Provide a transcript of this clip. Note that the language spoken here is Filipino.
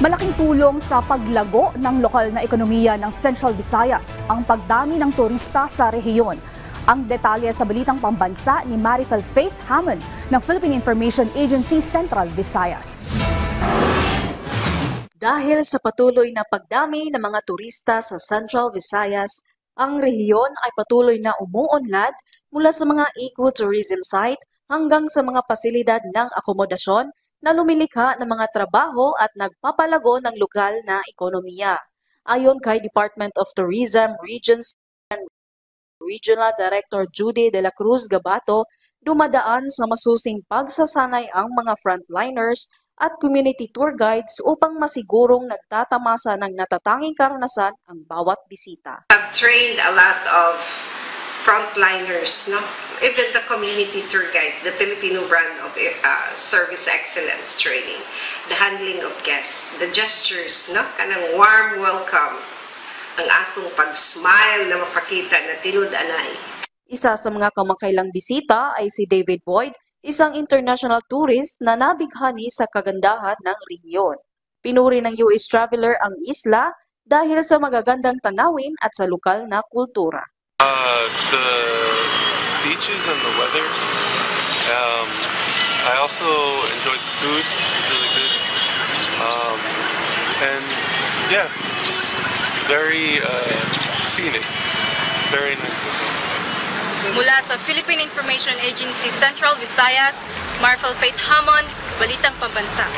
Malaking tulong sa paglago ng lokal na ekonomiya ng Central Visayas ang pagdami ng turista sa rehiyon. Ang detalye sa balitang pambansa ni Marifel Faith Hammond ng Philippine Information Agency Central Visayas. Dahil sa patuloy na pagdami ng mga turista sa Central Visayas, ang rehiyon ay patuloy na umuunlad mula sa mga ecotourism site hanggang sa mga pasilidad ng akomodasyon na lumilikha ng mga trabaho at nagpapalago ng lokal na ekonomiya. Ayon kay Department of Tourism Regions and Regional Director Judy de la Cruz Gabato, dumadaan sa masusing pagsasanay ang mga frontliners at community tour guides upang masigurong nagtatamasa ng natatanging karanasan ang bawat bisita. I've trained a lot of frontliners, no? Even the community tour guides, the Filipino brand of service excellence training, the handling of guests, the gestures, no? Kanang warm welcome, ang atong pag-smile na mapakita na tinud-anay. Isa sa mga kamakailang bisita ay si David Boyd, isang international tourist na nabighani sa kagandahan ng rehiyon. Pinuri ng US traveler ang isla dahil sa magagandang tanawin at sa lokal na kultura. The beaches and the weather. I also enjoyed the food, it was really good. And yeah, it's just very scenic, very nice. Mula sa Philippine Information Agency Central Visayas, Marifel Faith Hammond, Balitang Pambansa.